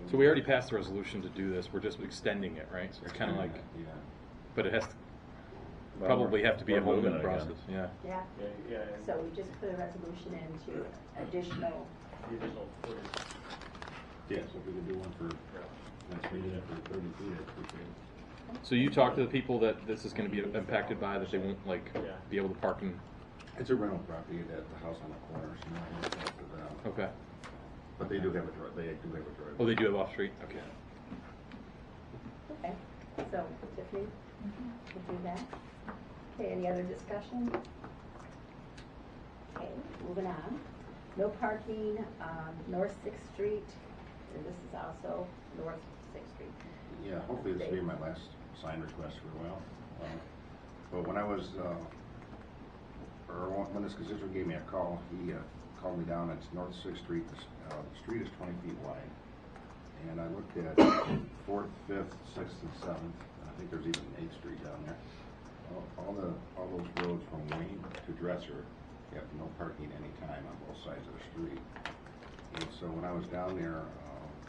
So we already passed the resolution to do this. We're just extending it, right? So it's kind of like, Yeah. but it has to probably have to be a whole new moving it process. again. Yeah. Yeah. So we just put a resolution into additional. The additional footage. Yeah, so if we could do one for, let's read it for 30 feet, I'd appreciate it. So you talk to the people that this is going to be impacted by, that they won't be able to park in. It's a rental property at the house on the corner, so not really close to them. Okay. But they do have a driveway. Oh, they do have off street. Okay. Okay, so Tiffany, we'll do that. Okay, any other discussion? Okay, moving on. No parking North 6th Street, and this is also North 6th Street. Yeah, hopefully this will be my last sign request for a while. But when I was, when this constituent gave me a call, he called me down. It's North 6th Street. The street is 20 feet wide. And I looked at 4th, 5th, 6th, and 7th. I think there's even 8th Street down there. All those roads from Wayne to Dresser have no parking any time on both sides of the street. And so when I was down there,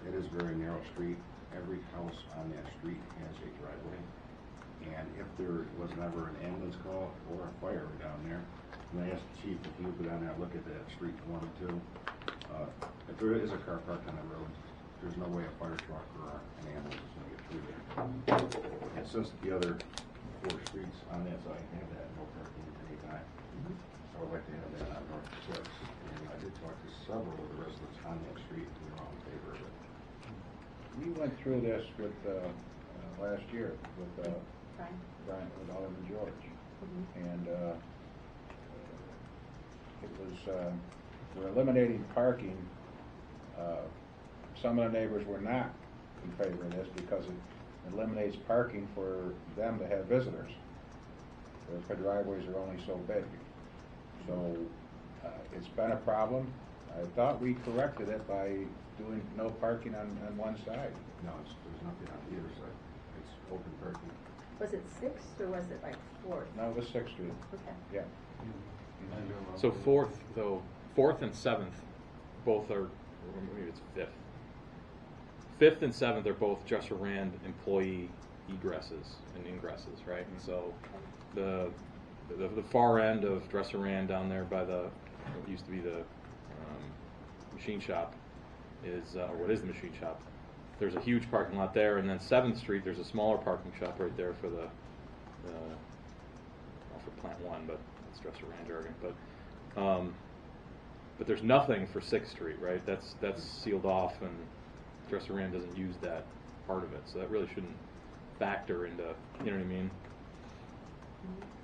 it is a very narrow street. Every house on that street has a driveway. And if there was never an ambulance call or a fire down there, and I asked the chief if he would go down there and look at that street if he wanted to. If there is a car parked on the road, there's no way a fire truck or an ambulance is going to get through there. And since the other 4 streets on that side have that, no parking at any time, I would like to have that on North 6. And I did talk to several of the residents on that street who were all in favor of it. We went through this with last year with Brian? with Alderman George, and it was we're eliminating parking. Some of the neighbors were not in favor of this because it eliminates parking for them to have visitors. The driveways are only so big, so it's been a problem. I thought we corrected it by doing no parking on one side. No, there's nothing on either side. It's open parking. Was it 6th or was it like 4th? No, it was 6th Street. Okay. Yeah. So 4th and 7th, both are, or maybe it's 5th. 5th and 7th are both Dresser Rand employee egresses and ingresses, right? And so the far end of Dresser Rand down there by what used to be the machine shop is, or what is the machine shop? There's a huge parking lot there, and then 7th Street, there's a smaller parking shop right there for well, for Plant 1, but it's Dresser Rand jargon. But there's nothing for 6th Street, right? That's sealed off, and Dresser Rand doesn't use that part of it, so that really shouldn't factor into, you know what I mean,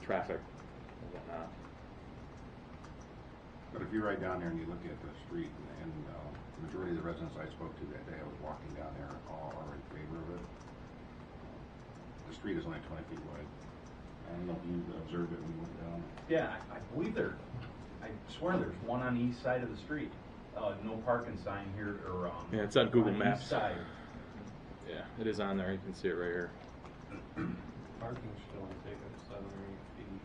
traffic and whatnot. But if you ride down there and you look at the street, and the majority of the residents I spoke to that day, I was walking down there, all are in favor of it. The street is only 20 feet wide. I don't know if you observed it when you went down. Yeah, I believe I swear there's one on the east side of the street. No parking sign here, or yeah, it's on Google the Maps. east side. Yeah, it is on there. You can see it right here. Parking should only take up 7 or 8 feet.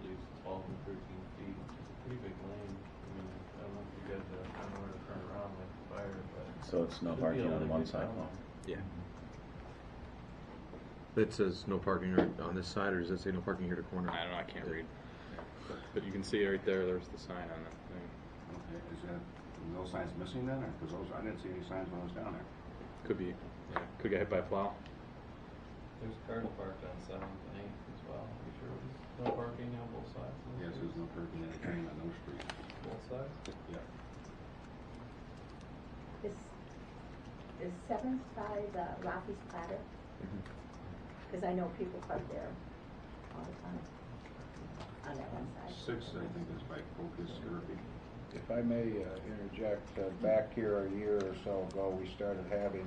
Should use 12 and 13 feet. It's a pretty big lane. I mean, I don't know if you guys know where to turn around like the fire, but So it's no should be parking able on to one get side. down. Yeah. It says no parking on this side, or does it say no parking here to corner? I don't know. I can't read. But you can see right there. There's the sign on that thing. Okay, is that those signs missing then? Because I didn't see any signs when I was down there. Could be. Yeah. Could get hit by a plow. There's cars parked on 7th and 8th as well. Are you sure it was no parking on both sides? of the Yes, street? there's no parking in the train on those streets. Both sides? Yeah. Is 7th by the Rocky's Platter? Because I know people park there all the time on that one side. 6th, I think, is by Focus Therapy. If I may interject, back here a year or so ago, we started having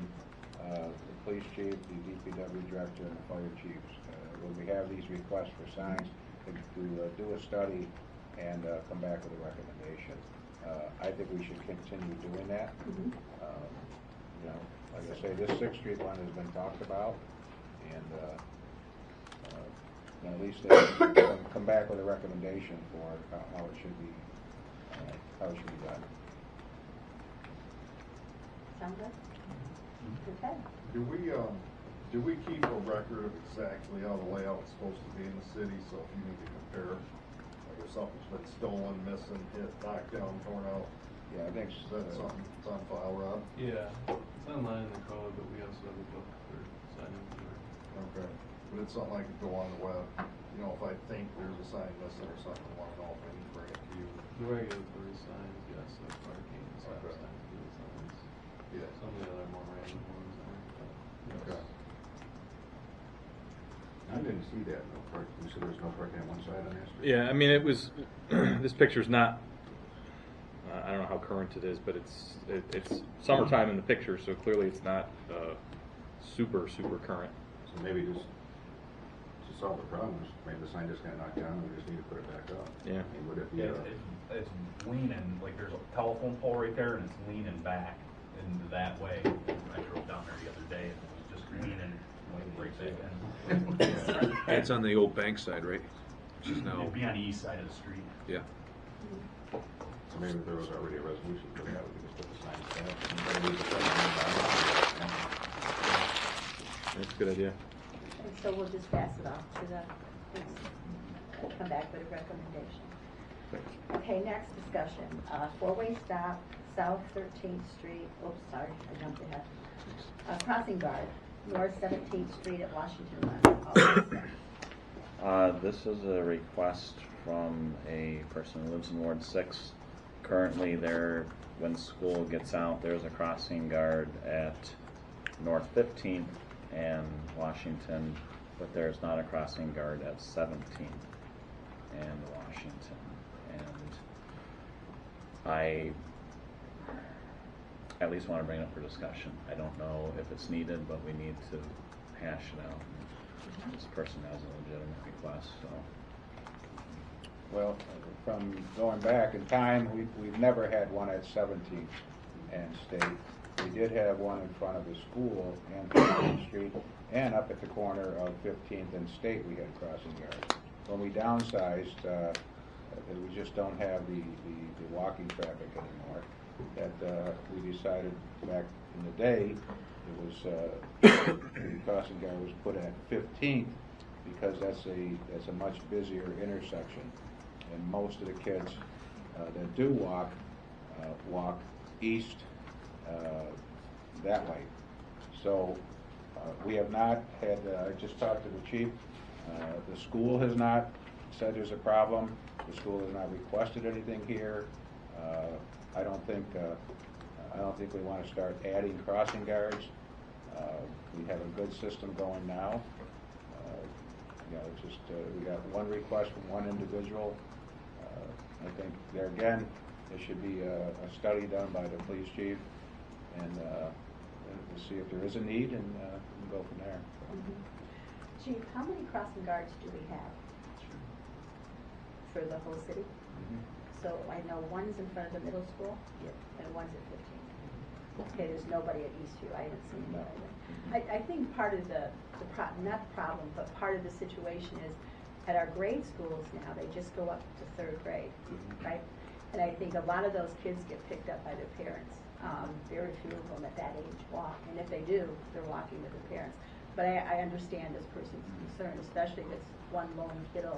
the police chief, the DPW director, and the fire chiefs. When we have these requests for signs, to do a study and come back with a recommendation. I think we should continue doing that. You know, like I say, this 6th Street one has been talked about, and at least come back with a recommendation for how it should be. How it should be done. Sound good? Okay. Do we keep a record of exactly how the layout's supposed to be in the city, so if you need to compare, like if something's been stolen, missing, hit, knocked down, torn out, Yeah, I think is that something that's on file, Rob? Yeah, it's online in the code, but we also have a book for signing. Okay, but it's something I could go on the web, you know, if I think there's a sign missing or something, I wanna know if I need to bring it to you. The regulatory signs, yes, like parking and stop Okay. signs, field signs. Yeah. Some of the other more random ones aren't, but yes. Okay. I didn't see that, no park, you said there's no parking on one side on that street? Yeah, I mean, it was, this picture's not, I don't know how current it is, but it's summertime in the picture, so clearly it's not super current. So maybe just to solve the problem, maybe the sign just got knocked down and we just need to put it back up. Yeah. I mean, would it be, Yeah, it's leaning, like there's a telephone pole right there and it's leaning back into that way. I drove down there the other day and it was just leaning right back in. It's on the old bank side, right? Which is now, It'd be on the east side of the street. yeah. so maybe there was already a resolution for that, we could just put the sign back. Somebody needs to put it on. That's a good idea. And so we'll just pass it off to the, we'll come back with a recommendation. Okay, next discussion, four-way stop, South 13th Street, oops, sorry, I jumped ahead. Crossing guard, North 17th Street at Washington Line. This is a request from a person who lives in Ward 6. Currently there, when school gets out, there's a crossing guard at North 15th and Washington, but there's not a crossing guard at 17th and Washington. And I at least want to bring it up for discussion. I don't know if it's needed, but we need to hash it out. This person has a legitimate request, so. Well, from going back in time, we've never had one at 17th and State. We did have one in front of the school and 15th Street, and up at the corner of 15th and State we had crossing guards. When we downsized, we just don't have the walking traffic anymore. That we decided back in the day, it was the crossing guard was put at 15th because that's a much busier intersection, and most of the kids that do walk east that way. So we have not had. I just talked to the chief. The school has not said there's a problem. The school has not requested anything here. I don't think we want to start adding crossing guards. We have a good system going now. You know, it's just we got one request from one individual. I think there again, there should be a study done by the police chief, and we'll see if there is a need, and we can go from there. Chief, how many crossing guards do we have for the whole city? So I know one's in front of the middle school, and one's at 15th. Okay, there's nobody at Eastview. I haven't seen that either. I think part of not the problem, but part of the situation is at our grade schools now, they just go up to 3rd grade, right? And I think a lot of those kids get picked up by their parents. Very few of them at that age walk, and if they do, they're walking with their parents. But I understand this person's concern, especially if it's one lone kiddo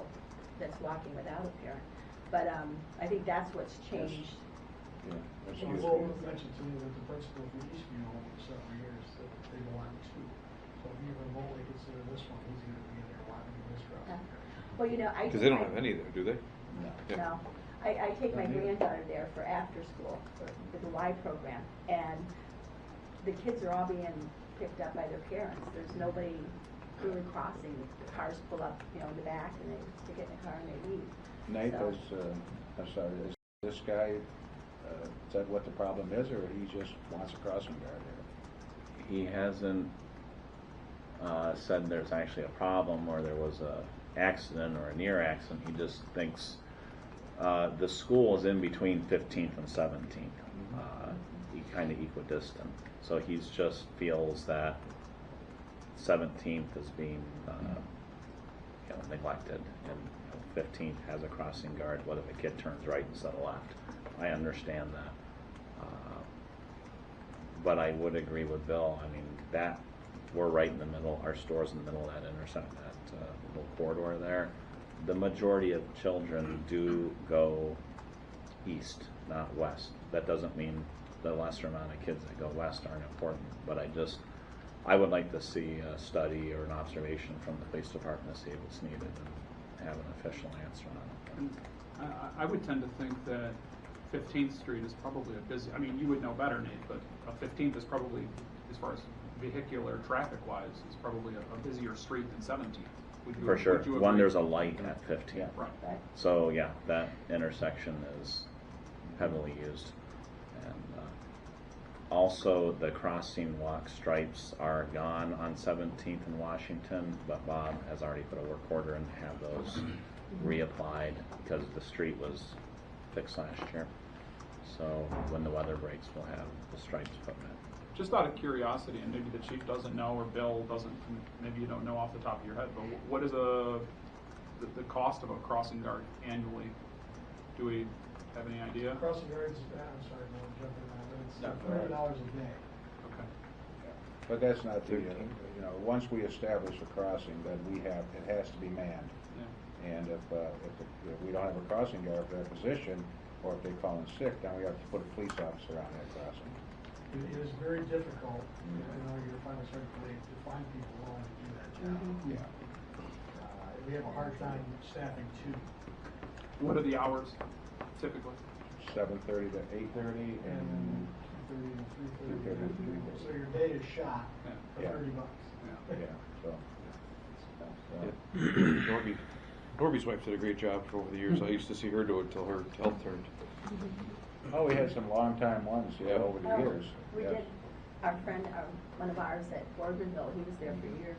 that's walking without a parent. But I think that's what's changed. Yeah, that's Yeah. useful. Well, it was mentioned to me that the principal for Eastview for several years that they belong to. So if you remotely consider this one, he's going to be in there walking this crossing guard. Well, you know, Because they don't have any there, do they? No. Yeah. No, I take my granddaughter there for after school, for the Y program, and the kids are all being picked up by their parents. There's nobody really crossing. The cars pull up, you know, in the back, and they get in the car and they leave. Nate, So- I'm sorry, is this guy said what the problem is, or he just wants a crossing guard there? He hasn't said there's actually a problem or there was a accident or a near accident. He just thinks the school is in between 15th and 17th, kind of equidistant. So he just feels that 17th is being neglected, and 15th has a crossing guard. What if a kid turns right instead of left? I understand that. but I would agree with Bill. I mean, that, we're right in the middle, our store's in the middle of that intersection, that little corridor there. The majority of children do go east, not west. That doesn't mean the lesser amount of kids that go west aren't important, but I would like to see a study or an observation from the police department to see if it's needed and have an official answer on it. And I would tend to think that 15th Street is probably a busy, I mean, you would know better, Nate, but 15th is probably, as far as vehicular traffic-wise, is probably a busier street than 17th. For sure. Would you One, agree? there's a light at 15. Right. Right. So yeah, that intersection is heavily used. And also the crossing walk stripes are gone on 17th and Washington, but Bob has already put a work order in to have those reapplied because the street was fixed last year. So when the weather breaks, we'll have the stripes put in. Just out of curiosity, and maybe the chief doesn't know or Bill doesn't, maybe you don't know off the top of your head, but what is the cost of a crossing guard annually? Do we have any idea? Crossing guards, I'm sorry, no, I'm jumping on, but it's $30 a day. Okay. But that's not the, you know, once we establish a crossing, then it has to be manned. Yeah. And if we don't have a crossing guard for that position, or if they call in sick, then we have to put a police officer on that crossing. It is very difficult, I know you're finally starting to find people willing to do that job. Mhm. Yeah. We have a hard time staffing two. What are the hours typically? 7:30 to 8:30 and 2:30 to 3:30. 2:30 to 3:30. So your day is shot for Yeah. $30. Yeah. Yeah, so. Norby's wife did a great job for over the years. I used to see her do it till her health turned. Oh, we had some long-time ones, yeah, over the Oh, years. We Yeah. did, our friend, one of ours at Orbanville, he was there for years.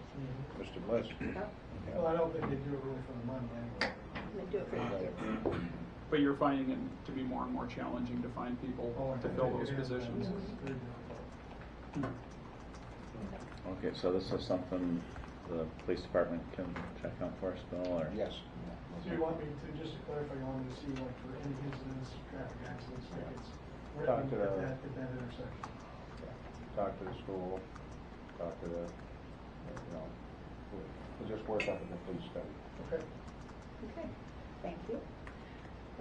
Mr. Bliss. Yep. Well, I don't think they do it really for the money anyway. They do it for the kids. But you're finding it to be more and more challenging to find people to fill those positions. Very difficult. Okay, so this is something the police department can check out for us, Bill, or? Yes. So you want me to, just to clarify, you want me to see like for any incidents, traffic accidents, tickets, where Talk we to get the- that intersection? Talk to the school, talk to the, you know, we'll just work up with the police study. Okay. Okay, thank you.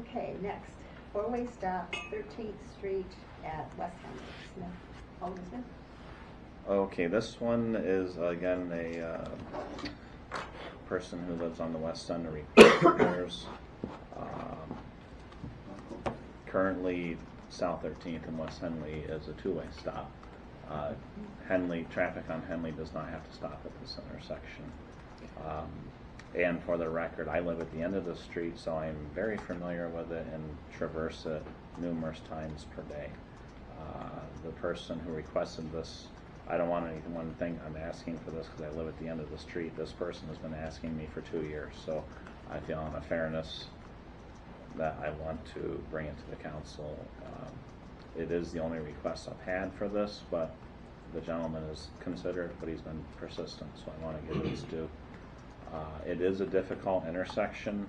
Okay, next, four-way stop, 13th Street at West Henley. Smith, Alderman Smith? Okay, this one is again a person who lives on the west end of repairs. Currently, South 13th and West Henley is a two-way stop. Henley, traffic on Henley does not have to stop at this intersection. And for the record, I live at the end of the street, so I'm very familiar with it and traverse it numerous times per day. The person who requested this, I don't want anyone to think I'm asking for this because I live at the end of the street. This person has been asking me for 2 years, so I feel on a fairness that I want to bring it to the council. It is the only request I've had for this, but the gentleman is considerate, but he's been persistent, so I want to give it his due. It is a difficult intersection.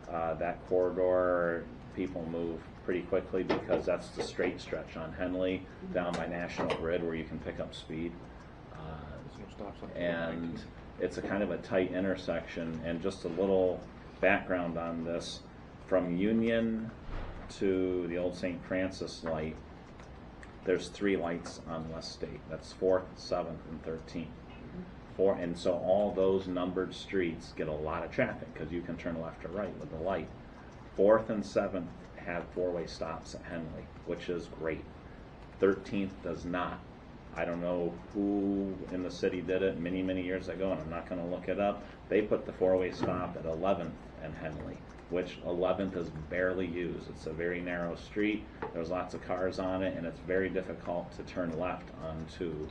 That corridor, people move pretty quickly because that's the straight stretch on Henley down by National Grid where you can pick up speed. And it's a kind of a tight intersection. And just a little background on this, from Union to the old St. Francis light, there's 3 lights on West State. That's 4th, 7th, and 13th. And so all those numbered streets get a lot of traffic because you can turn left or right with the light. 4th and 7th have 4-way stops at Henley, which is great. 13th does not. I don't know who in the city did it many, many years ago, and I'm not going to look it up. They put the 4-way stop at 11th and Henley, which 11th is barely used. It's a very narrow street. There's lots of cars on it, and it's very difficult to turn left onto.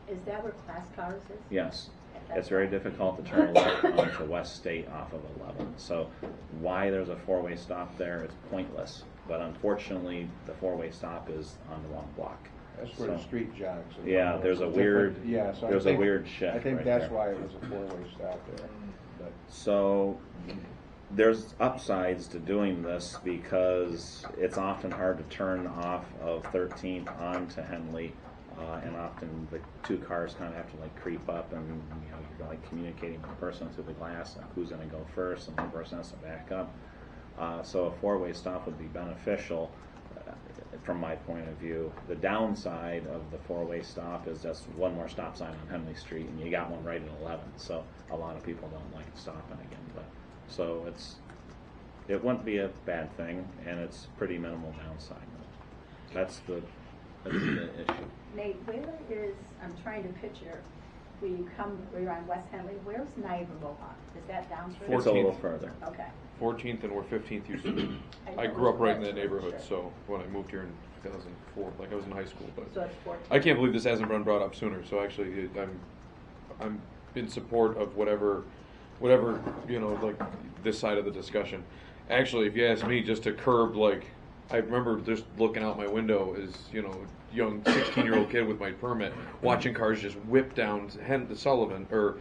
Is that where Class Cars is? Yes. That's It's very fine. difficult to turn left onto West State off of 11. So why there's a 4-way stop there is pointless. But unfortunately, the 4-way stop is on the wrong block. That's where the So- street jogs. Yeah, there's a It's weird, different. Yeah, so I there's a think- weird shift I think right that's there. why it was a 4-way stop there. But So there's upsides to doing this because it's often hard to turn off of 13th onto Henley. and often the two cars kind of have to like creep up, and you know you're like communicating with the person through the glass, like who's going to go first, and one person has to back up. So a four-way stop would be beneficial from my point of view. The downside of the four-way stop is just one more stop sign on Henley Street, and you got one right at 11. So a lot of people don't like stopping again. But so it wouldn't be a bad thing, and it's pretty minimal downside. That's the issue. Nate, where is, I'm trying to picture, when you're on West Henley, where's Niagara Mohawk? Is that down further? It's a little further. Okay. 14th and where 15th used to be. I I know grew up it's right in west, that neighborhood, sure. so when I moved here in 2004, like I was in high school, but So it's 14. I can't believe this hasn't been brought up sooner. So actually, I'm in support of whatever you know, like this side of the discussion. Actually, if you ask me, just to curb, like I remember just looking out my window as you know, young 16-year-old kid with my permit, watching cars just whip down Sullivan or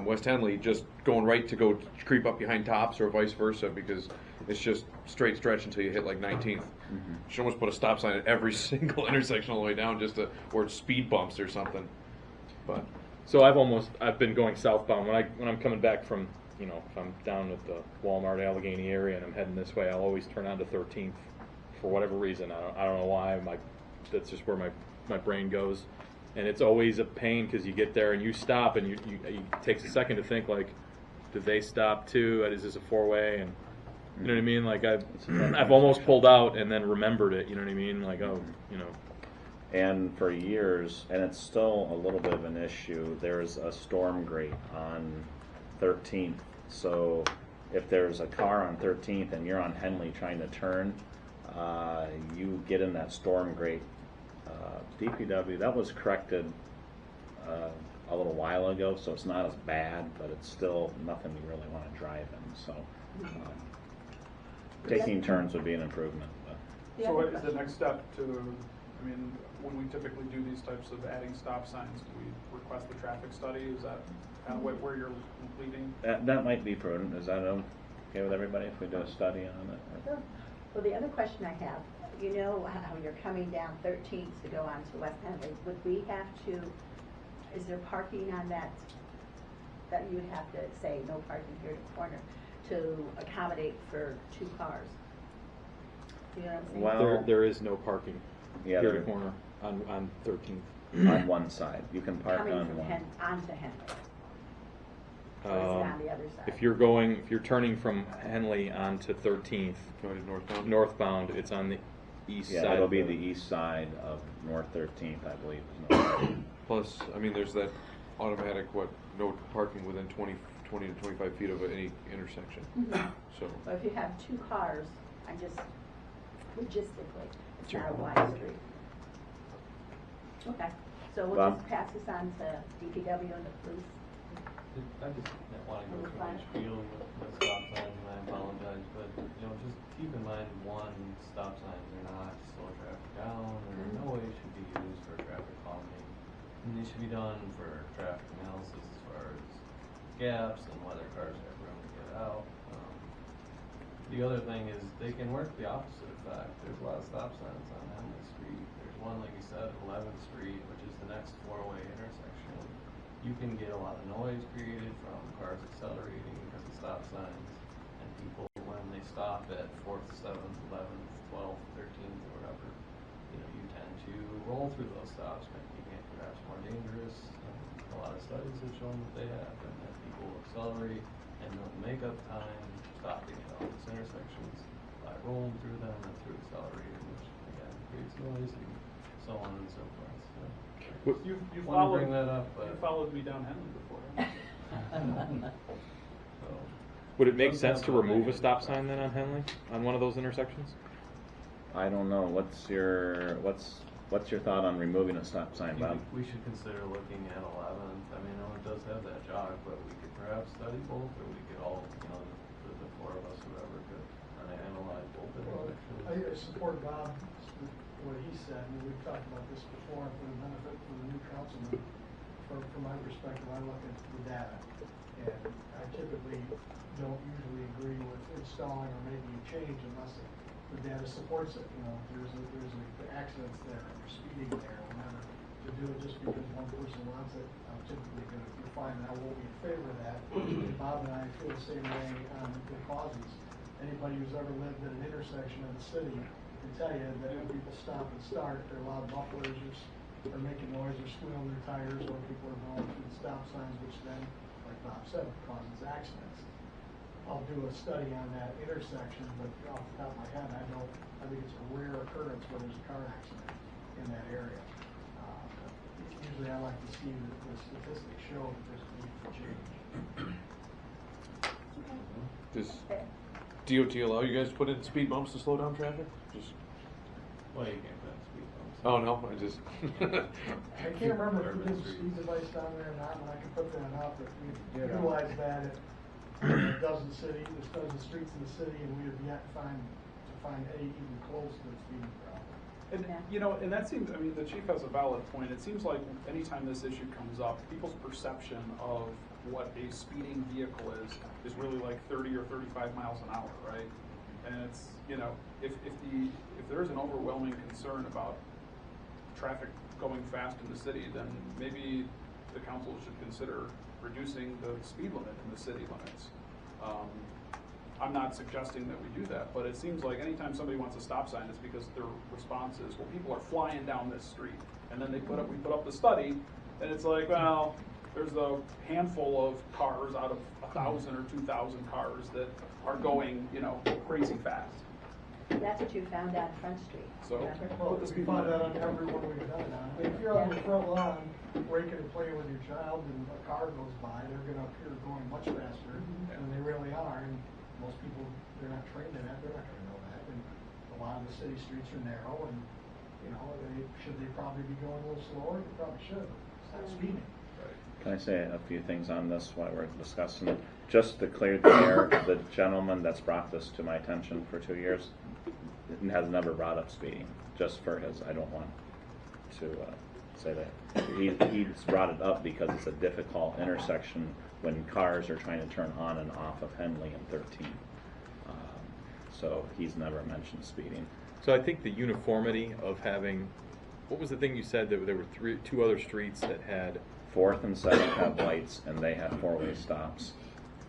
West Henley, just going right to go creep up behind Tops or vice versa, because it's just straight stretch until you hit like 19th. Mm-hmm. Should almost put a stop sign at every single intersection all the way down, just to, or speed bumps or something. But So I've been going southbound when I'm coming back from, you know, if I'm down at the Walmart Allegheny area and I'm heading this way, I'll always turn on to 13th for whatever reason. I don't know why. That's just where my brain goes, and it's always a pain because you get there and you stop and it takes a second to think, like, did they stop too? Is this a four-way? And you know what I mean? Like I've almost pulled out and then remembered it. You know what I mean? Like, oh, you know. And for years, and it's still a little bit of an issue, there's a storm grate on 13th. So if there's a car on 13th and you're on Henley trying to turn, you get in that storm grate. DPW, that was corrected a little while ago, so it's not as bad, but it's still nothing you really want to drive in. So taking turns would be an improvement. But. The So other what is the question- next step to, I mean, when we typically do these types of adding stop signs, do we request the traffic study? Is that kind of where you're completing? That might be prudent. Is that okay with everybody if we do a study on it? Sure. Well, the other question I have, you know how you're coming down 13th to go on to West Henley. Would we have to, is there parking on that you would have to say no parking here at the corner to accommodate for two cars? You know what I'm saying? Well, There is no parking Yeah, here there- at the corner on 13th. on one side. You can park Coming on from one. onto Henley. Or is it on the other side? If you're turning from Henley onto 13th going northbound. northbound, it's on the east Yeah, side. it'll of be the east side of North 13th, I believe. There's no parking. Plus, I mean, there's that automatic no parking within 20 to 25 feet of any intersection. Mhm. So But if you have two cars, I just, logistically, it's Sure. not a wide street. Okay, so we'll Well- just pass this on to DPW and the police. I just want to go through my Fine. spiel with stop signs, and I apologize, but, you know, just keep in mind, one, stop signs are not to slow traffic down, or in no way should be used for traffic calming. And they should be done for traffic analysis as far as gaps and whether cars have room to get out. The other thing is, they can work the opposite effect. There's a lot of stop signs on Henley Street. There's one, like you said, 11th Street, which is the next four-way intersection. You can get a lot of noise created from cars accelerating because of stop signs, and people, when they stop at 4th, 7th, 11th, 12th, 13th, or whatever, you know, you tend to roll through those stops, making it perhaps more dangerous. A lot of studies have shown that they have, and that people accelerate and don't make up time stopping at all these intersections by rolling through them and through accelerating, which again creates noise and so on and so forth. So You wanted to followed, bring that up, but you followed me down Henley before. so Would it make sense to Sometimes remove a I'll stop make it sign then on Henley, on one of those intersections? I don't know. What's your thought on removing a stop sign, Bob? We should consider looking at 11th. I mean, I know it does have that jog, but we could perhaps study both, or we could all, you know, the four of us, whoever, could analyze both intersections. I support Bob, what he said, and we've talked about this before, for the benefit for the new councilman. From my perspective, I look at the data, and I typically don't usually agree with installing or making a change unless the data supports it. You know, if there's the accidents there, or speeding there, or whatever, to person wants it, I'm typically gonna, you'll find that I won't be in favor of that. Bob and I feel the same way on the causes. Anybody who's ever lived at an intersection of the city can tell you that when people stop and start, they're loud mufflers, or making noise, or squealing their tires, or people are going through the stop signs, which then, like Bob said, causes accidents. I'll do a study on that intersection, but off the top of my head, I think it's a rare occurrence where there's a car accident in that area. Usually I like to see the statistics show that there's a need for change. Does DOT allow you guys to put in speed bumps to slow down traffic? Just. Well, you can't put in speed bumps. Oh no, I just. I can't remember if we did speed device down there or not, but I can put that up, but we utilized that at a dozen cities, there's dozen streets in the city, and we have yet to find any even close to the speeding problem. And, you know, and that seems, I mean, the chief has a valid point. It seems like anytime this issue comes up, people's perception of what a speeding vehicle is really like 30 or 35 miles an hour, right? And it's, you know, if there is an overwhelming concern about traffic going fast in the city, then maybe the council should consider reducing the speed limit in the city limits. I'm not suggesting that we do that, but it seems like anytime somebody wants a stop sign, it's because their response is, well, people are flying down this street. And then we put up the study, and it's like, well, there's a handful of cars out of 1,000 or 2,000 cars that are going, you know, crazy fast. That's what you found out Front Street. So, remember? Well, we find that on every one we've done it on. I mean, if you're on your front lawn, raking and playing with your child, and a car goes by, they're gonna appear going much faster than they really are, and most people, they're not trained in that, they're not gonna know that, and a lot of the city streets are narrow, and, you know, should they probably be going a little slower? They probably should. It's not speeding. Can I say a few things on this while we're discussing it? Just to clear the air, the gentleman that's brought this to my attention for 2 years has never brought up speeding, just for his, I don't want to say that. He's brought it up because it's a difficult intersection when cars are trying to turn on and off of Henley and 13. So he's never mentioned speeding. So I think the uniformity of having, what was the thing you said, that there were two other streets that had? 4th and 7th have lights and they have 4-way stops.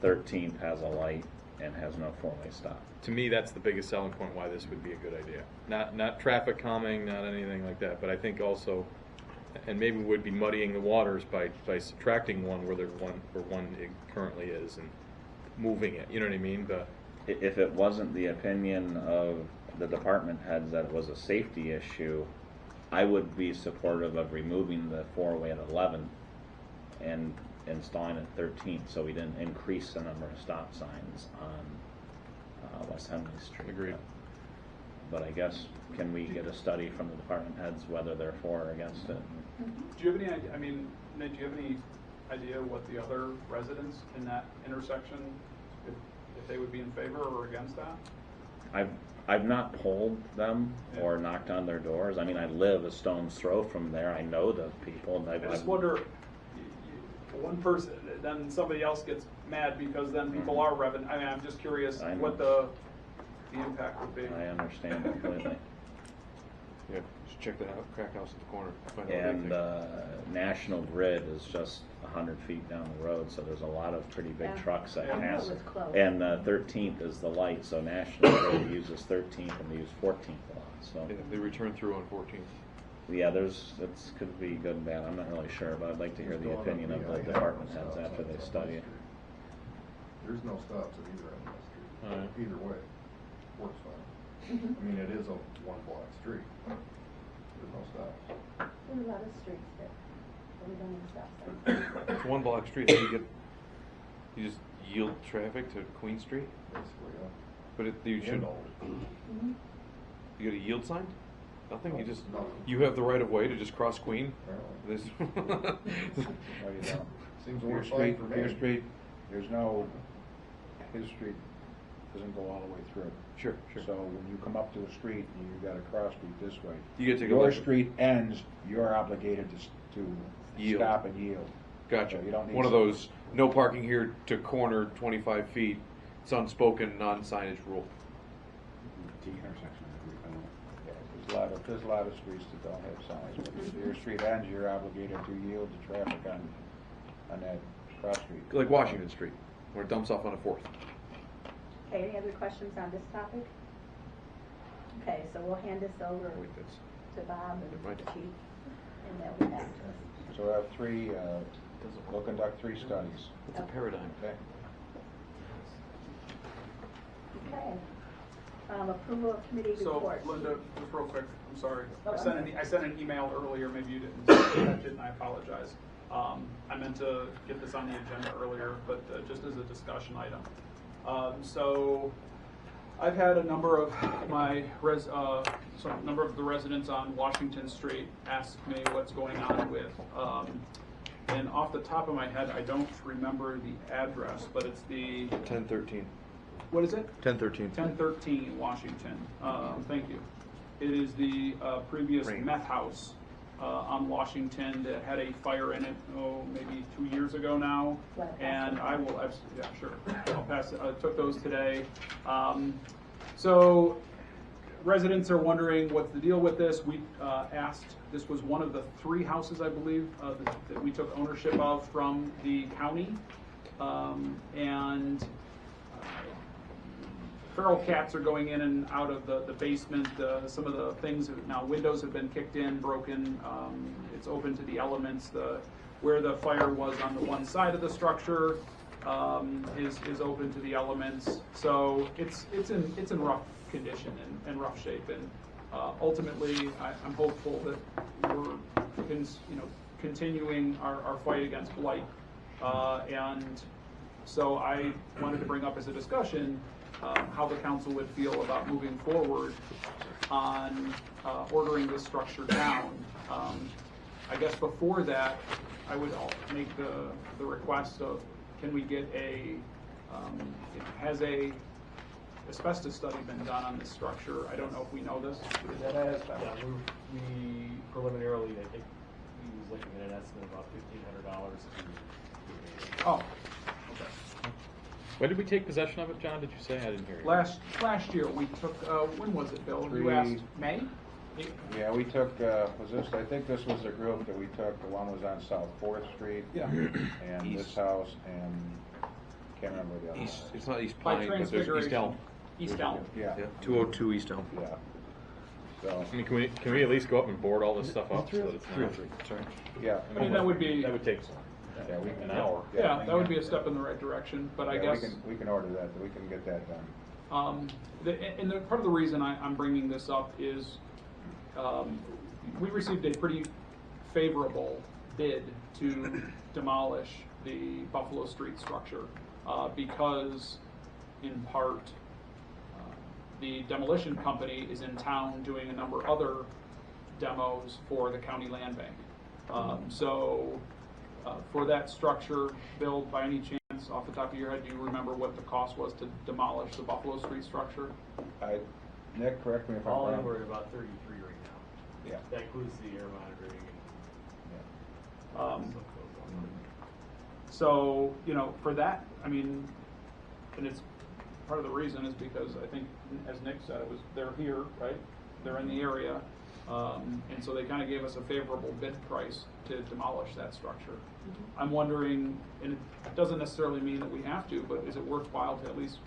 13th has a light and has no 4-way stop. To me, that's the biggest selling point why this would be a good idea. Not traffic calming, not anything like that, but I think also, and maybe we would be muddying the waters by subtracting one where one it currently is and moving it. You know what I mean? But if it wasn't the opinion of the department heads that it was a safety issue, I would be supportive of removing the 4-way at 11th and installing it 13th, so we didn't increase the number of stop signs on West Henley Street. Agreed. But I guess, can we get a study from the department heads whether they're for or against it? Do you have any idea, I mean, Nate, do you have any idea what the other residents in that intersection, if they would be in favor or against that? I've not polled them or knocked on their doors. I mean, I live a stone's throw from there. I know the people. And I just wonder, one person, then somebody else gets mad because then people are revving. I mean, I'm just curious what the impact would be. I understand completely. Yeah, just check that out. Crack house at the corner. Find out And what they think. National Grid is just 100 feet down the road, so there's a lot of pretty big Yeah. trucks that I know pass. it was close. And 13th is the light, so National Grid uses 13th and they use 14th a lot. So Yeah, they return through on 14th. yeah, it could be good and bad. I'm not really sure, but I'd like to hear the opinion of the department heads after they study it. There's no stops at either end of the street. Alright. Either way, works fine. I mean, it is a one-block street. There's no stops. There are a lot of streets that we don't even stop signs. It's one block street. So you just yield traffic to Queen Street, Basically, yeah. but you should. And all. Mhm. You get a yield sign? Nothing. You just Nothing. you have the right of way to just cross Queen. Apparently. This. No, you don't. Seems to Your work fine street, for me. your street, there's no, his street doesn't go all the way through. Sure. So when you come up to a street, and you got a cross street this way. You get to go Your left. street ends, you're obligated to Yield. stop and yield. Gotcha. So you don't need One of some- those no parking here to corner 25 feet. It's unspoken non-signage rule. T intersection, we found. Yeah, 'cause there's a lot of streets that don't have signs, but if your street ends, you're obligated to yield to traffic on that cross street. Like Washington Street, where it dumps off on a 4th. Okay, any other questions on this topic? Okay, so we'll hand this over Wait, that's- to Bob and It might. the chief, and they'll get back to us. So we'll have three, we'll conduct 3 studies. It's a paradigm. Okay? Okay. Approval of committee So, reports. Linda, just real quick, I'm sorry. Oh, I sent an email earlier, maybe you didn't catch it, and I apologize. I meant to get this on the agenda earlier, but just as a discussion item. So, I've had a number of number of the residents on Washington Street ask me what's going on with, and off the top of my head, I don't remember the address, but it's the, 1013. what is it? 1013. 1013 Washington. Thank you. It is the previous Rain. meth house on Washington that had a fire in it, maybe 2 years ago now. Right. And I will, yeah, sure. I'll pass it. I took those today. So residents are wondering what's the deal with this. We asked, this was one of the 3 houses, I believe, that we took ownership of from the county. And feral cats are going in and out of the basement. Some of the things, now windows have been kicked in, broken. It's open to the elements. Where the fire was on the one side of the structure is open to the elements. So it's in rough condition and rough shape. And ultimately, I'm hopeful that we're continuing our fight against blight. And so I wanted to bring up as a discussion how the council would feel about moving forward on ordering this structure down. I guess before that, I would make the request of, can we get has a asbestos study been done on this structure? I don't know if we know this. That has been done. We preliminarily, I think, we was looking at an estimate of about $1,500 to. Oh, okay. When did we take possession of it, John? Did you say? I didn't hear you. Last year we took. When was it, Bill? You asked May. Yeah, we took, I think this was the group that we took, the one was on South 4th Street. Yeah. And East. this house, and, can't remember the other one. It's not East By Pine, but there's East Transfiguration. Elm. East Elm. Yeah, Yeah, 202 East Elm. yeah. So, I mean, can we at least go up and board all this stuff up so that it's not? Sorry. yeah. I mean, that would be. That would take Yeah, we an hour. Yeah, that would be a step in the right direction. But I Yeah, guess. we can order that, we can get that done. Part of the reason I'm bringing this up is we received a pretty favorable bid to demolish the Buffalo Street structure because, in part, the demolition company is in town doing a number of other demos for the county land bank. So for that structure, Bill, by any chance, off the top of your head, do you remember what the cost was to demolish the Buffalo Street structure? Nick, correct me if I'm All in, wrong. we're at about 33 right now. Yeah. That includes the air monitoring and. Um, stuff goes on. So, for that, I mean, and it's, part of the reason is because I think, as Nick said, they're here, right? They're in the area. And so they kind of gave us a favorable bid price to demolish that structure. I'm wondering, and it doesn't necessarily mean that we have to, but is it worthwhile to at least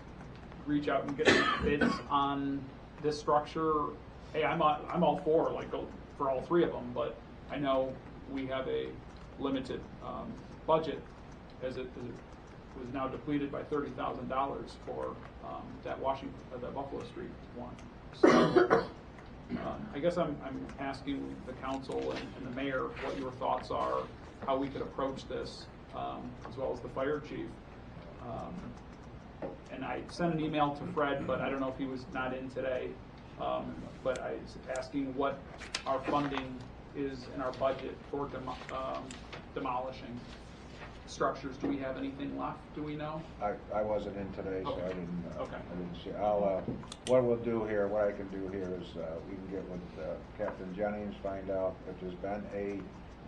reach out and get some bids on this structure? Hey, I'm all for all 3 of them, but I know we have a limited budget as it was now depleted by $30,000 for that Buffalo Street one. So I guess I'm asking the council and the mayor what your thoughts are, how we could approach this, as well as the fire chief. And I sent an email to Fred, but I don't know if he was not in today. But I was asking what our funding is in our budget for demolishing structures. Do we have anything left? Do we know? I wasn't in today, so Okay. I didn't. Okay. I didn't see. What we'll do here, what I can do here is we can get with Captain Jennings, find out if there's been a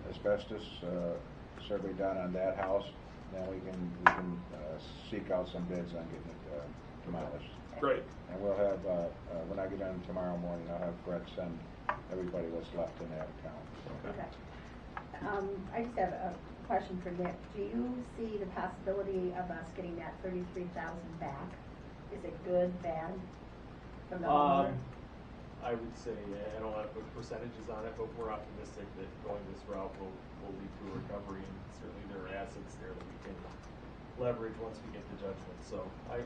asbestos survey done on that house. Then we can seek out some bids on getting it demolished. Great. And we'll have, when I get in tomorrow morning, I'll have Brett send everybody what's left in that account. Okay. I just have a question for Nick. Do you see the possibility of us getting that 33,000 back? Is it good, bad from the homeowner? I would say, I don't have put percentages on it, but we're optimistic that going this route will lead to a recovery, and certainly there are assets there that we can leverage once we get the judgment. So I'm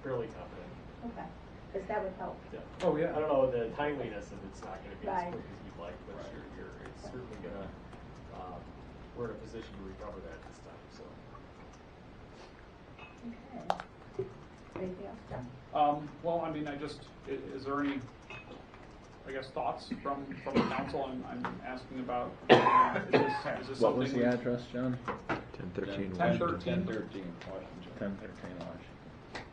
fairly confident. Okay, because that would help. Yeah. Oh, yeah. I don't know the timeliness of it's not going to be Right. as quick as we'd like, but it's certainly going to. We're in a position to recover that this time. So. Okay. Anything else, John? Well, I mean, is there any, I guess, thoughts from the council? I'm asking about, is this What was something? the address, John? 1013 1013. 1013 Washington. 1013 Washington.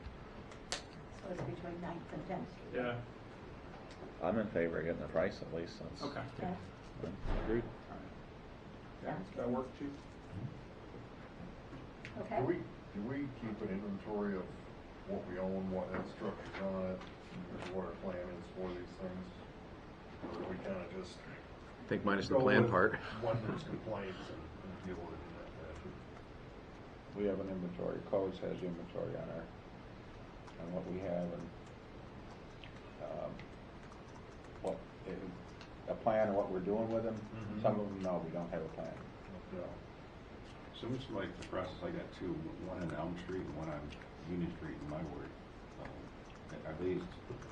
So it's between 9th and 10th Street. Yeah, I'm in favor of getting the price at least. That's okay. Okay. Agreed. Yeah, that work, chief? Okay. Do we keep an inventory of what we own, what has structures on it, and what our plan is for these things? Or do we kind of just I think minus the go plan with part. when there's complaints and deal with it in that fashion? We have an inventory, codes has inventory on what we have, and, a plan of what we're doing with them. Mhm. Some of them, no, we don't have a plan. Yeah. Seems like the process, I got two, one on Elm Street and one on Union Street in my ward. Are these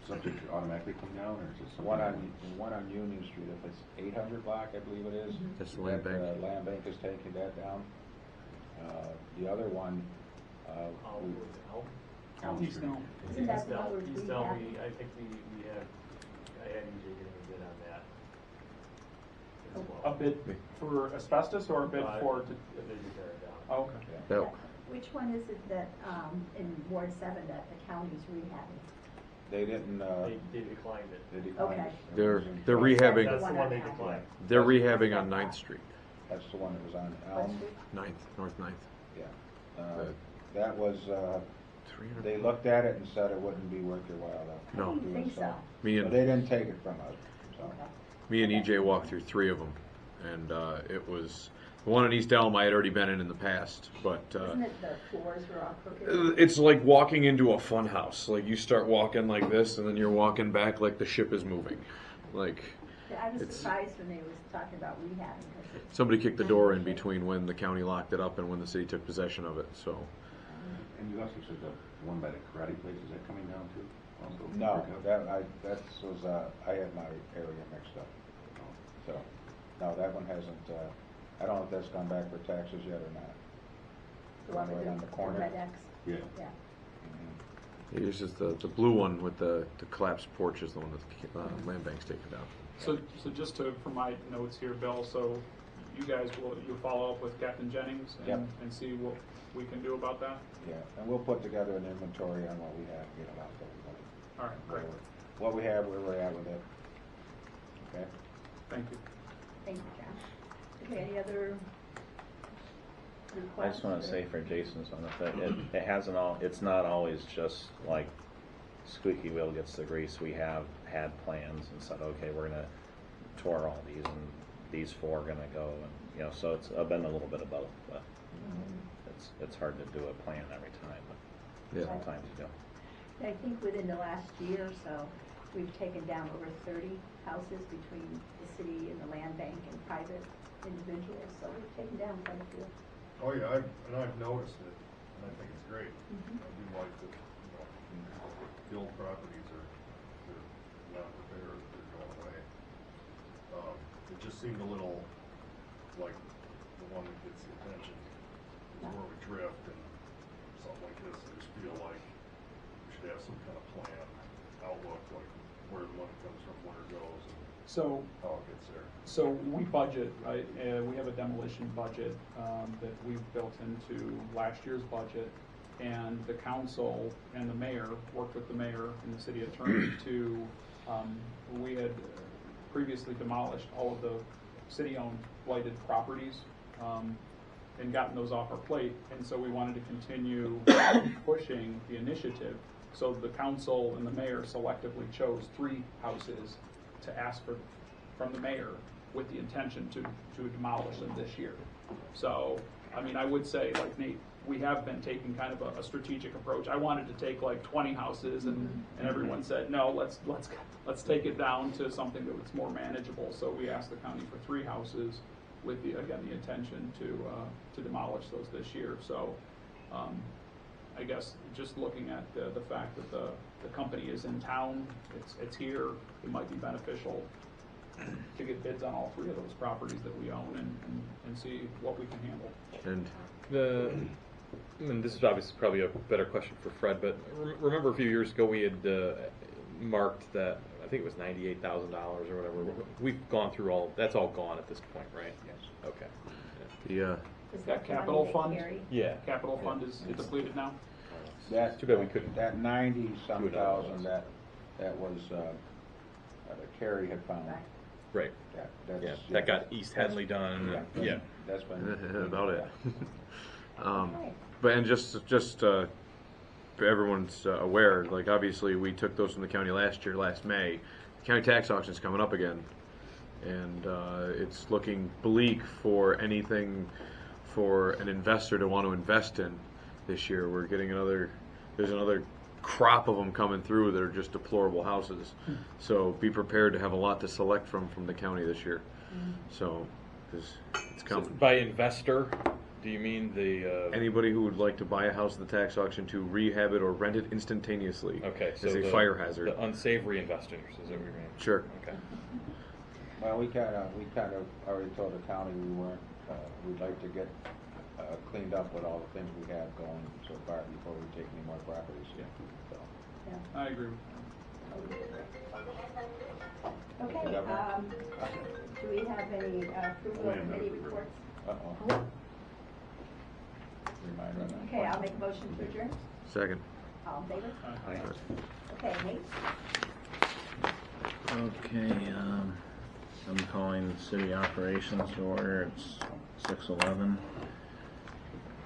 subject to automatically come down, or is it something? One on Union Street, if it's 800 block, I believe it is. That's the land bank. Land bank is taking that down. The other one, Elm East Street. Elm. Isn't that the one where East we Elm, have? I think I had EJ getting a bid on that as A well. bid for asbestos or a bid for? They did tear it down. Oh, okay. That- Which one is it that, in Ward 7 that the county's rehabbing? they didn't, They declined it. they declined Okay. it. They're That's rehabbing. That's the one one I they had. declined. They're rehabbing on 9th Street. That's the one that was on What Elm. street? 9th, North 9th. Yeah. The- That was, 300. they looked at it and said it wouldn't be worth their while to No. I didn't think so. Me So and they didn't take it from us, so. Okay. Me and EJ walked through 3 of them, and it was the one in East Elm I had already been in the past, but Isn't it the floors were all crooked? it's like walking into a fun house. Like you start walking like this, and then you're walking back like the ship is moving. Like Yeah, I was it's- surprised when they was talking about rehabbing, because it's. somebody kicked the door in between when the county locked it up and when the city took possession of it. So And you also said the one by the karate place, is that coming down too? Also? No, that was, I had my area mixed up. So, no, that one hasn't, I don't know if that's gone back for taxes yet or not. The one with right on the corner. red X. Yeah. Yeah. Mhm. it's just the blue one with the collapsed porch is the one that the land bank's taken down. So just for my notes here, Bill, so you guys you'll follow up with Captain Jennings Yep. and see what we can do about that? Yeah, and we'll put together an inventory on what we have, get it out to everybody. All right, great. What we have, where we're at with it. Okay? Thank you. Thank you, John. Okay, any other requests? I just want to say for Jason's benefit, it hasn't it's not always just like squeaky wheel gets the grease. We have had plans and said, okay, we're gonna tour all these and these 4 are gonna go, and so it's been a little bit of both, but it's hard to do a plan every time, but Yeah. sometimes you do. I think within the last year or so, we've taken down over 30 houses between the city and the land bank and private individuals, so we've taken down quite a few. Oh, yeah, I've noticed it, and I think it's great. Mhm. I do like that, the old properties they're not repaired, they're going away. It just seemed a little like the one that gets the attention is where we drift, and something like this, I just feel like we should have some kind of plan, outlook, like where the money comes from, where it goes, and So how it gets there. So we budget, right, we have a demolition budget that we've built into last year's budget, and the council and the mayor worked with the mayor and the city attorney to, we had previously demolished all of the city-owned blighted properties and gotten those off our plate, and so we wanted to continue pushing the initiative. So the council and the mayor selectively chose 3 houses to ask from the mayor with the intention to demolish them this year. So, I mean, I would say, like Nate, we have been taking kind of a strategic approach. I wanted to take like 20 houses, and everyone said, no, let's take it down to something that was more manageable. So we asked the county for 3 houses with the intention to demolish those this year. So, I guess just looking at the fact that the company is in town, it's here, it might be beneficial to get bids on all 3 of those properties that we own and see what we can handle. And this is obviously probably a better question for Fred, but remember a few years ago we had marked that, I think it was $98,000 or whatever. We've gone through that's all gone at this point, right? Yes. Okay. Yeah. Is That the money capital they fund? carry? Yeah. Capital fund is depleted now? That, Too bad we couldn't that 90-some do it all at thousand, once. that was, that Carrie had found. Right. Right. That's, Yeah. That got East Henley done. Yeah. That's been. About it. Okay. But and just for everyone's aware, like obviously we took those from the county last May. The county tax auction's coming up again, and it's looking bleak for anything for an investor to want to invest in this year. We're getting there's another crop of them coming through that are just deplorable houses. So be prepared to have a lot to select from the county this year. So, because it's So coming. by investor, do you mean the Anybody who would like to buy a house at the tax auction to rehab it or rent it instantaneously okay, so as a the fire hazard. the unsavory investors is what we mean? Sure. Okay. Well, we kind of already told the county we weren't, we'd like to get cleaned up with all the things we have going so far before we take any more properties. Yeah. So, Yeah. I agree. Okay, do we have any approval of committee reports? uh-oh. Remind right now. Okay, I'll make a motion to adjourn. Second. All in favor? Aye. Okay, Nate? Okay, I'm calling the city operations to order. It's 6:11.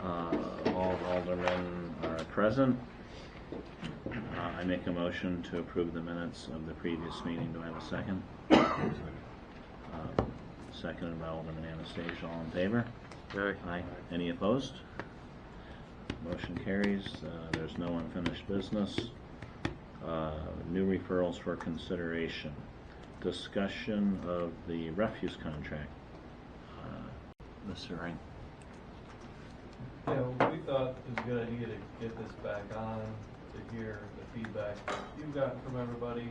All aldermen are present. I make a motion to approve the minutes of the previous meeting. Do I have a second? Seconded by Alderman Anastasia. All in favor? Aye. Aye. Any opposed? Motion carries. There's no unfinished business. New referrals for consideration. Discussion of the refuse contract. Mr. Ring. Yeah, we thought it was a good idea to get this back on, to hear the feedback that you've gotten from everybody,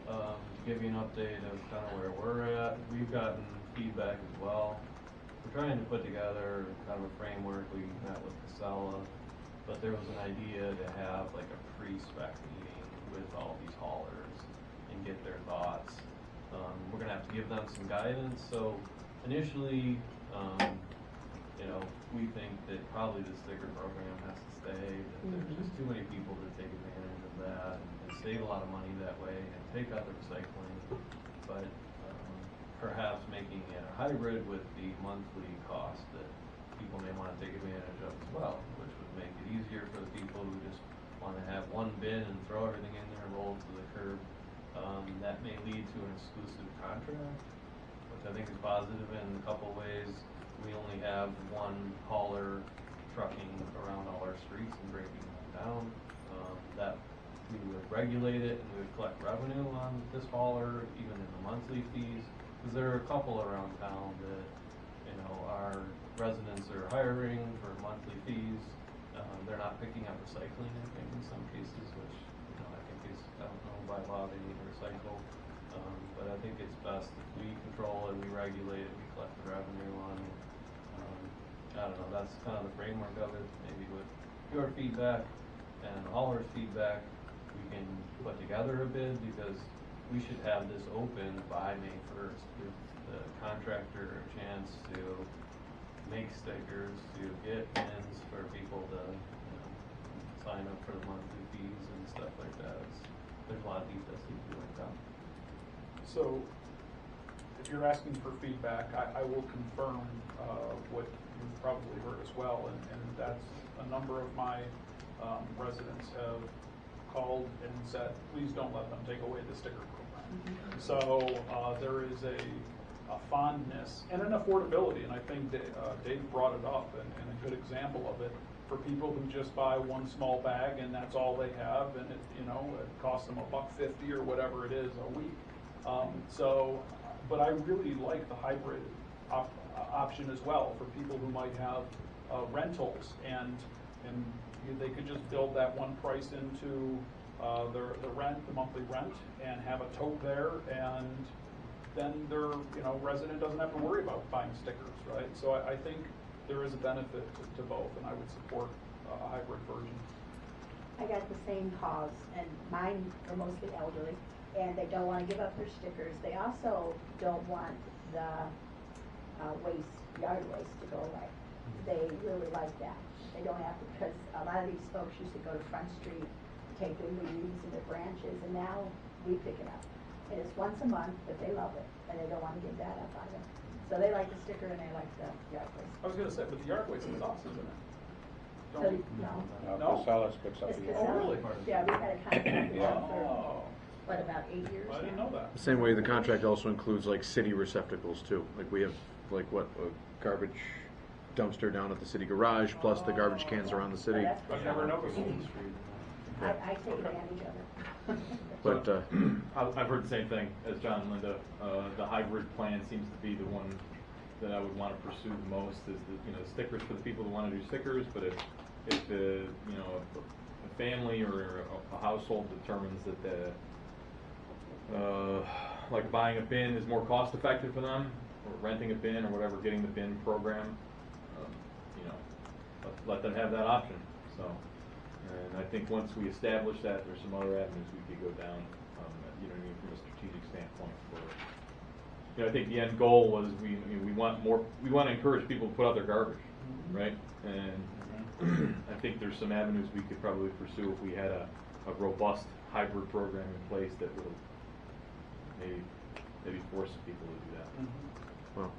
to give you an update of kind of where we're at. We've gotten feedback as well. We're trying to put together kind of a framework. We met with Casella, but there was an idea to have like a pre-spec meeting with all these haulers and get their thoughts. We're gonna have to give them some guidance. So initially, we think that probably the sticker program has to stay, that there's just too many people that take advantage of that and save a lot of money that way and take out the recycling. But perhaps making it a hybrid with the monthly cost that people may want to take advantage of as well, which would make it easier for the people who just want to have one bin and throw everything in there and roll it to the curb. That may lead to an exclusive contract, which I think is positive in a couple ways. We only have one hauler trucking around all our streets and breaking them down. That we would regulate it and we would collect revenue on this hauler, even in the monthly fees. Because there are a couple around town that, our residents are hiring for monthly fees. They're not picking up recycling, I think, in some cases, which, I think is, I don't know by law they need to recycle. But I think it's best if we control it, we regulate it, we collect the revenue on it. I don't know, that's kind of the framework of it. Maybe with your feedback and hauler's feedback, we can put together a bid, because we should have this open by May 1st, give the contractor a chance to make stickers, to get bins for people to sign up for the monthly fees and stuff like that. There's a lot of details that need to be worked out. So, if you're asking for feedback, I will confirm what you've probably heard as well, and that's a number of my residents have called and said, please don't let them take away the sticker program. So there is a fondness and an affordability, and I think Dave brought it up, and a good example of it for people who just buy one small bag and that's all they have, and it costs them $1.50 or whatever it is a week. But I really like the hybrid option as well for people who might have rentals, and they could just build that one price into the rent, the monthly rent, and have a tote there, and then their resident doesn't have to worry about buying stickers, right? So I think there is a benefit to both, and I would support a hybrid version. I got the same calls, and mine are mostly elderly, and they don't want to give up their stickers. They also don't want the yard waste to go away. They really like that. They don't have to, because a lot of these folks used to go to Front Street, take their leaves and their branches, and now we pick it up. And it's once a month, but they love it, and they don't want to give that up either. So they like the sticker and they like the yard waste. I was going to say, but the yard waste is awesome, isn't it? So, no. No? Casellas picks up It's the Oh, really? Yeah, we've had a contract with them for, Oh, what, about 8 years I didn't now? know that. The same way the contract also includes like city receptacles too. Like we have like a garbage dumpster down at the city garage, plus the garbage cans around the So city. that's I've never noticed. I take advantage of it. But I've heard the same thing as John and Linda. The hybrid plan seems to be the one that I would want to pursue the most. Is the stickers for the people who want to do stickers, but if a family or a household determines that like buying a bin is more cost effective for them, or renting a bin or whatever, getting the bin program, let them have that option. So, and I think once we establish that, there's some other avenues we could go down. From a strategic standpoint. I think the end goal was we want to encourage people to put out their garbage, right? And I think there's some avenues we could probably pursue if we had a robust hybrid program in place that would maybe force people to do that. well,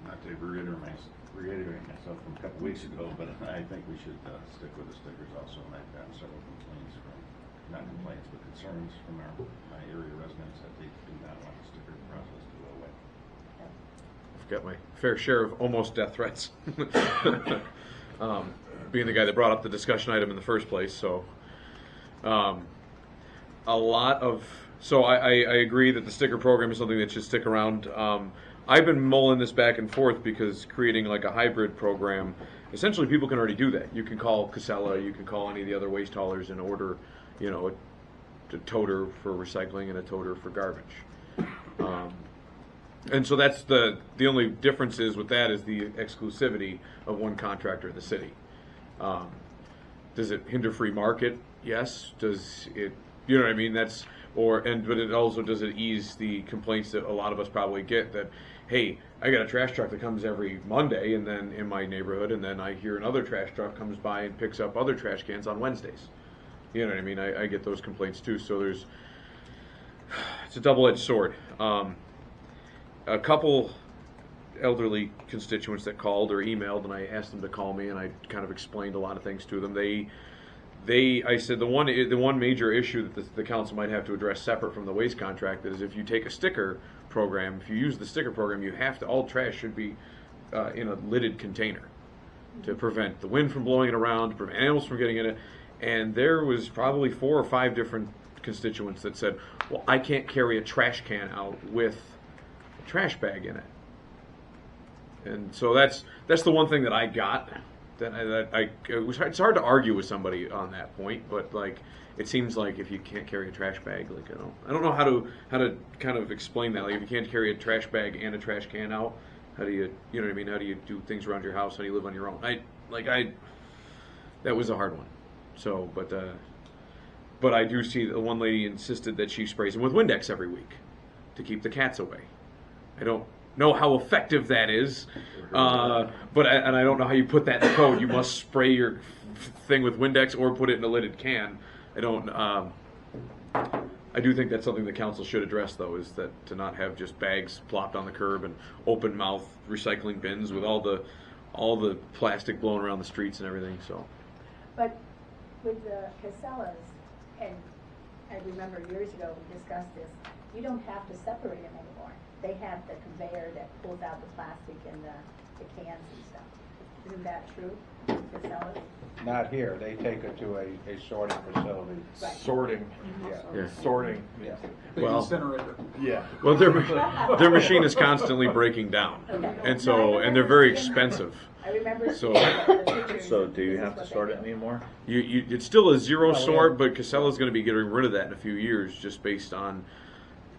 Not to reiterate myself from a couple weeks ago, but I think we should stick with the stickers also. And I've gotten several complaints not complaints, but concerns from my area residents that they do not want the sticker process to go away. I've got my fair share of almost death threats. Being the guy that brought up the discussion item in the first place, so I agree that the sticker program is something that should stick around. I've been mulling this back and forth because creating like a hybrid program, essentially people can already do that. You can call Casella, you can call any of the other waste haulers and order, a toter for recycling and a toter for garbage. And so that's the only difference is with that is the exclusivity of one contractor in the city. Does it hinder free market? Yes. Does it, what I mean? But it also, does it ease the complaints that a lot of us probably get that, hey, I got a trash truck that comes every Monday and then in my neighborhood, and then I hear another trash truck comes by and picks up other trash cans on Wednesdays. You know what I mean? I get those complaints too. So it's a double-edged sword. A couple elderly constituents that called or emailed, and I asked them to call me, and I kind of explained a lot of things to them. I said the one major issue that the council might have to address separate from the waste contract is if you take a sticker program, if you use the sticker program, all trash should be in a lidded container to prevent the wind from blowing it around, to prevent animals from getting in it. And there was probably 4 or 5 different constituents that said, well, I can't carry a trash can out with a trash bag in it. And so that's the one thing that I got. It's hard to argue with somebody on that point, but like it seems like if you can't carry a trash bag, like I don't know how to kind of explain that. Like if you can't carry a trash bag and a trash can out, how do you know what I mean? How do you do things around your house? How do you live on your own? That was a hard one. So, but I do see the one lady insisted that she sprays them with Windex every week to keep the cats away. I don't know how effective that is, but I don't know how you put that in the code. You must spray your thing with Windex or put it in a lidded can. I do think that's something the council should address, though, is that to not have just bags plopped on the curb and open mouth recycling bins with all the plastic blowing around the streets and everything. So, But with the Casellas and I remember years ago we discussed this, you don't have to separate them anymore. They have the conveyor that pulls out the plastic and the cans and stuff. Isn't that true? For sellers? Not here, they take it to a sorting facility. Right. Sorting. Yeah. Sorting. Yeah. The Well- incinerator. Yeah. Well, their machine is constantly breaking down, Okay. and No, so I remember and they're very seeing- expensive. I remember So- seeing the pictures. So do you This is have to what they sort it do. anymore? It's still a zero No, we sort, have- but Casella's going to be getting rid of that in a few years, just based on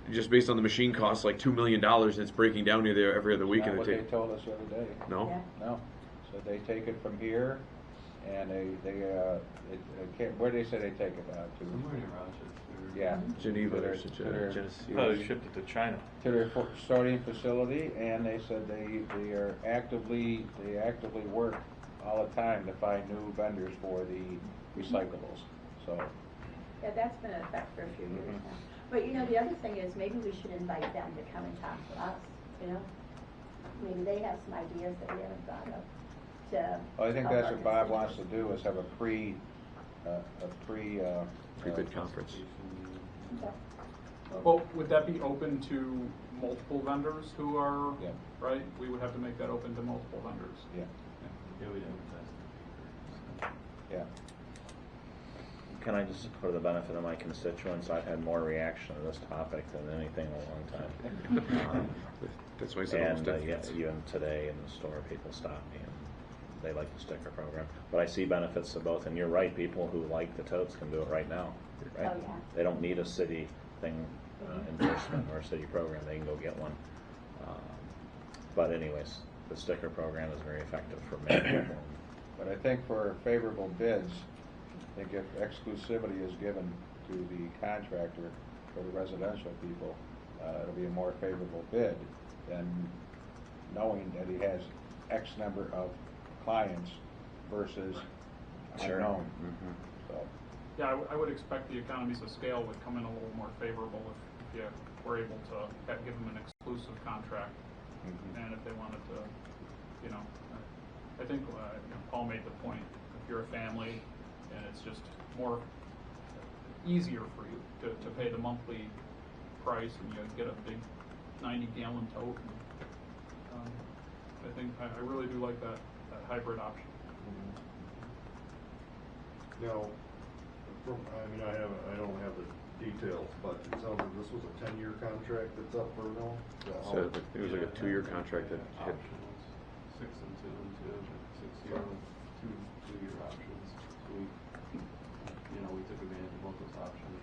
the machine costs like $2 million, and it's breaking down here there every other week. Not And what it they take told us the other day. no. Yeah. No. So they take it from here, and where they say they take it out to? Somewhere in Rochester. Yeah. Geneva To their- or such to their- Probably shipped it to China. to their sorting facility, and they said they actively work all the time to find new vendors for the recyclables. So, Yeah, that's been in effect for a few years Mhm. now. But you know, the other thing is maybe we should invite them to come and talk to us, you know? Maybe they have some ideas that we haven't thought of to. well, I think help that's our what Bob wants to constituents. do, is have a Pre-bid conference. Okay. Well, would that be open to multiple vendors who are, Yeah. right? We would have to make that open to multiple vendors. Yeah, Yeah, we'd advertise in the paper. yeah. Can I just, for the benefit of my constituents, I've had more reaction to this topic than anything in a long time. That's why I said almost And everything. even today in the store, people stop me and they like the sticker program. But I see benefits to both, and you're right, people who like the totes can do it right now, right? Oh, yeah. They don't need a city thing, endorsement or a city program, they can go get one. But anyways, the sticker program is very effective for many people. But I think for favorable bids, I think if exclusivity is given to the contractor for the residential people, it'll be a more favorable bid than knowing that he has X number of clients versus Sure. unknown. Mhm. So, Yeah, I would expect the economies of scale would come in a little more favorable if you were able to give them an exclusive contract. mhm. And if they wanted to, you know, I think Paul made the point, if you're a family and it's just more easier for you to pay the monthly price and you get a big 90-gallon tote. And, I think I really do like that hybrid option. Now, I don't have the details, but it sounds like this was a 10-year contract that's up for renewal? Is that how- So it was like a 2-year contract that had. Options, 6 and 2 and 2, but 6-year with two-year options. So we took advantage of both those options.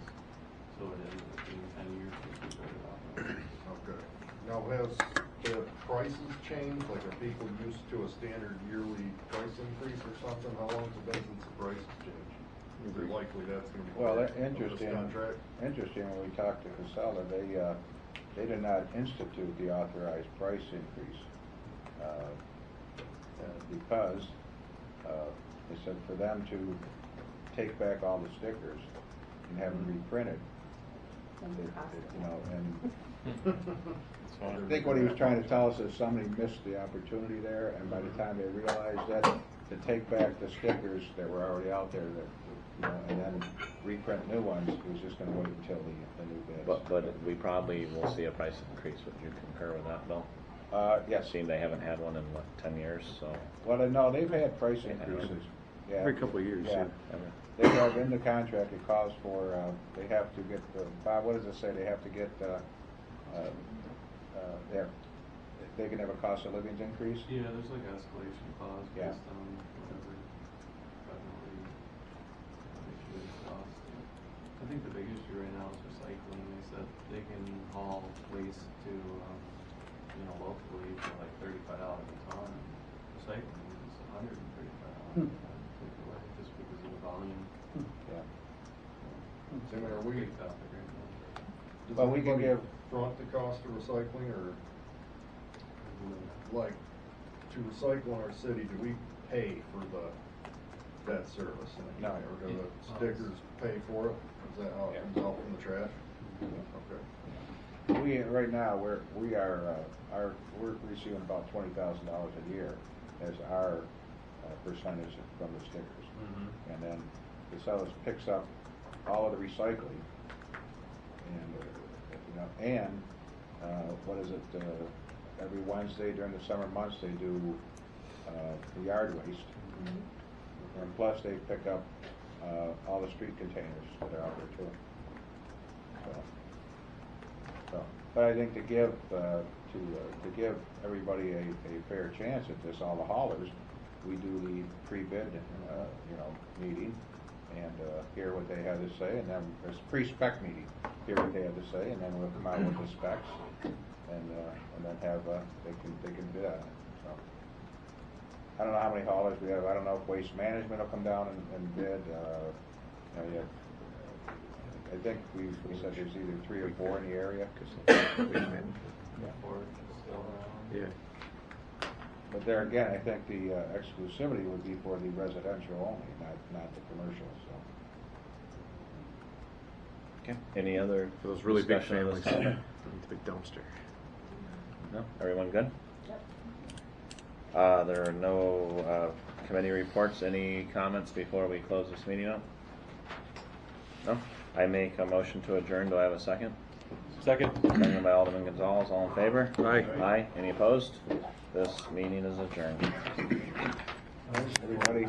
So it ended up being 10 years, which we started off on. Okay. Now, has the prices changed? Like, are people used to a standard yearly price increase or something? How long has it been since the prices changed? Is it likely that's going to be Well, part of this interesting, contract? when we talked to Casella, they did not institute the authorized price increase, because, they said for them to take back all the stickers and have them reprinted, and I think what he was trying to tell us is somebody missed the opportunity there, and by the time they realized that, to take back the stickers that were already out there, and then reprint new ones, it was just gonna wait until the new bids. But we probably will see a price increase. Would you concur with that, Bill? Yes. Seeing they haven't had one in, 10 years, so. Well, no, they've had price They have. increases. Yeah. Every couple of years, yeah. They have in the contract, it calls for, they have to get, Bob, what does it say? They have to get, they can have a cost of living increase? Yeah, there's like escalation clause Yeah. based on whatever federally issued cost. I think the big issue right now is recycling. They said they can haul waste to, locally for like $35 a ton. Recycling is $135 a ton take away just because of the volume. Yeah. So, are we, Big topic right now. does But we can anybody give- front the cost of recycling, or like, to recycle in our city, do we pay for that service? No. Or do the stickers pay for it? Is that how it comes out from the trash? Okay. Right now, we're receiving about $20,000 a year as our percentage from the stickers. Mm-hmm. And then Casella picks up all of the recycling. And, what is it, every Wednesday during the summer months, they do, the yard waste. And plus, they pick up, all the street containers that are out there too. But I think to give, to give everybody a fair chance at this, all the haulers, we do the pre-bid, meeting, and, hear what they have to say, and then there's pre-spec meeting, hear what they have to say, and then we'll come out with the specs, and then have, they can bid on it, so. I don't know how many haulers we have, I don't know if Waste Management will come down and bid, I think we said there's either 3 or 4 in the area. Yeah. But there again, I think the exclusivity would be for the residential only, not the commercial, so. Okay. Any other For those really big discussion on this families, topic? the big dumpster. No? Everyone good? Yep. There are no committee reports. Any comments before we close this meeting up? No? I make a motion to adjourn. Do I have a second? Second. Second by Alderman Gonzalez. All in favor? Aye. Aye. Any opposed? This meeting is adjourned. Everybody.